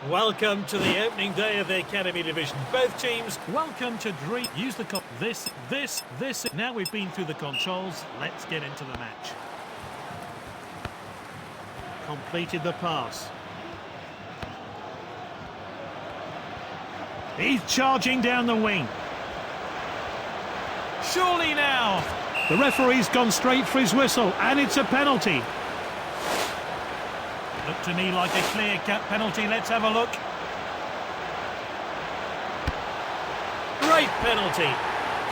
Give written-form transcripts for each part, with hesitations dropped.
Welcome to the opening day of the Academy Division. Both teams, welcome to Dream. Use the this. Now we've been through the controls, let's get into the match. Completed the pass. He's charging down the wing. Surely now. The referee's gone straight for his whistle, and it's a penalty. Looked to me like a clear-cut penalty. Let's have a look. Great penalty.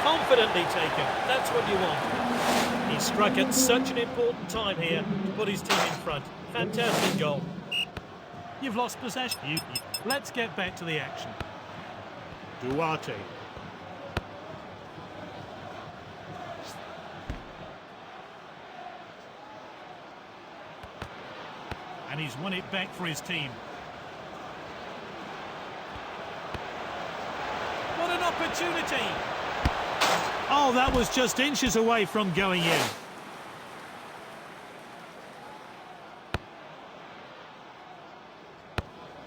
Confidently taken. That's what you want. He struck at such an important time here to put his team in front. Fantastic goal. You've lost possession. Let's get back to the action. Duarte. And he's won it back for his team. What an opportunity! Oh, that was just inches away from going in.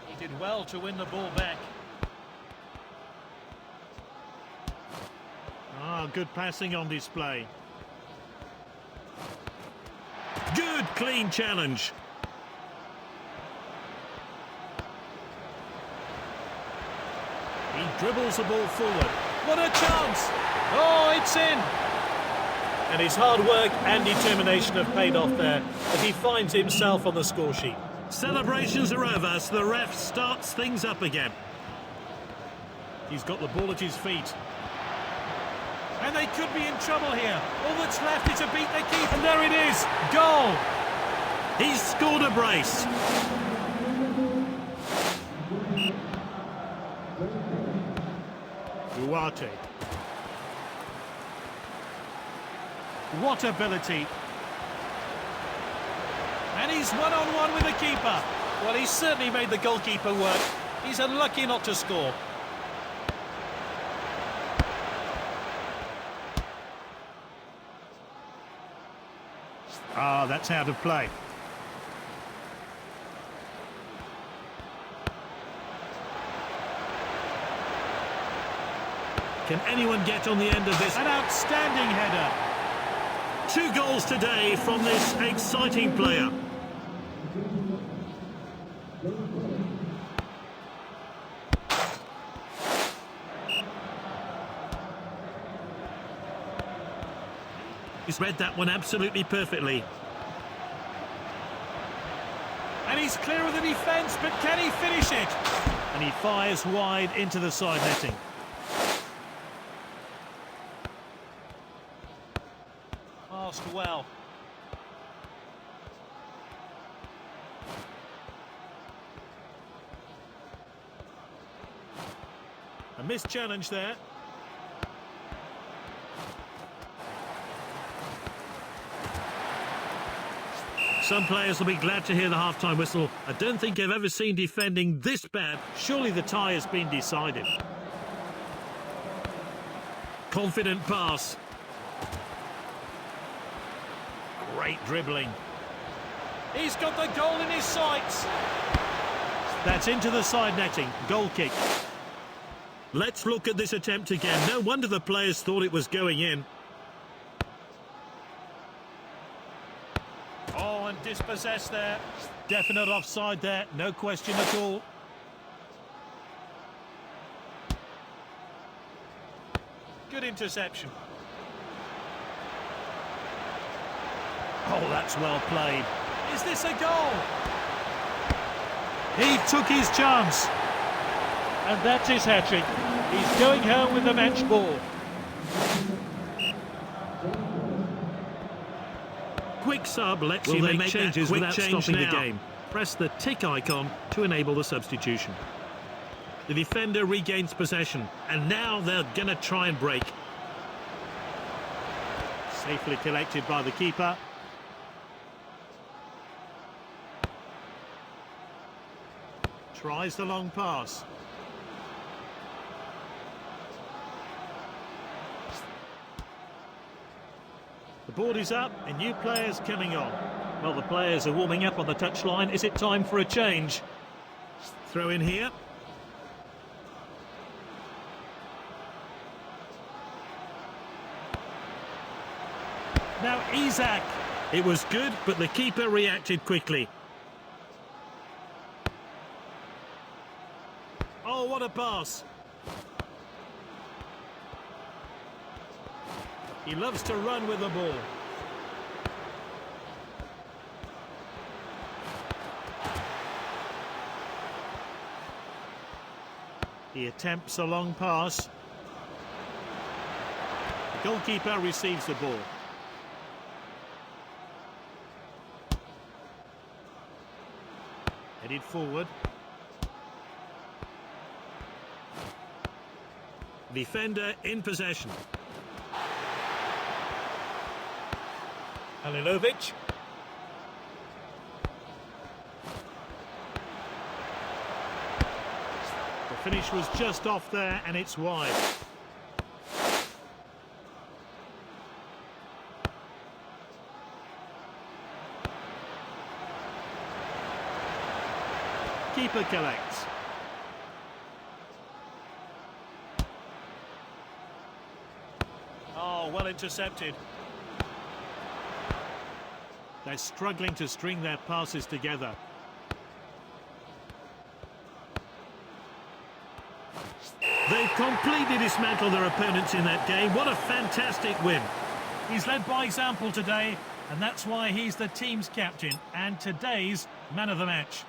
He did well to win the ball back. Ah, good passing on display. Good, clean challenge. He dribbles the ball forward. What a chance! Oh, it's in! And his hard work and determination have paid off there as he finds himself on the score sheet. Celebrations are over, so the ref starts things up again. He's got the ball at his feet. And they could be in trouble here. All that's left is to beat the keeper. And there it is! Goal! He's scored a brace. Duarte. What ability. And he's one-on-one with the keeper. Well, he's certainly made the goalkeeper work. He's unlucky not to score. Ah, that's out of play. Can anyone get on the end of this? An outstanding header. 2 goals today from this exciting player. He's read that one absolutely perfectly. And he's clear of the defence, but can he finish it? And he fires wide into the side netting. Passed well. A missed challenge there. Some players will be glad to hear the half-time whistle. I don't think I've ever seen defending this bad. Surely the tie has been decided. Confident pass. Great dribbling. He's got the goal in his sights. That's into the side netting. Goal kick. Let's look at this attempt again. No wonder the players thought it was going in. Oh, and dispossessed there. Definite offside there. No question at all. Good interception. Oh, that's well played. Is this a goal? He took his chance. And that's his hat-trick. He's going home with the match ball. Quick sub lets you make changes without stopping the game. Press the tick icon to enable the substitution. The defender regains possession. And now they're going to try and break. Safely collected by the keeper. Tries the long pass. The board is up and new players coming on. Well, the players are warming up on the touchline. Is it time for a change? Throw in here. Now Isaac. It was good, but the keeper reacted quickly. Oh, what a pass. He loves to run with the ball. He attempts a long pass. The goalkeeper receives the ball. Headed forward. Defender in possession. Halilovic. The finish was just off there and it's wide. Keeper collects. Oh, well intercepted. They're struggling to string their passes together. They've completely dismantled their opponents in that game. What a fantastic win. He's led by example today, and that's why he's the team's captain and today's man of the match.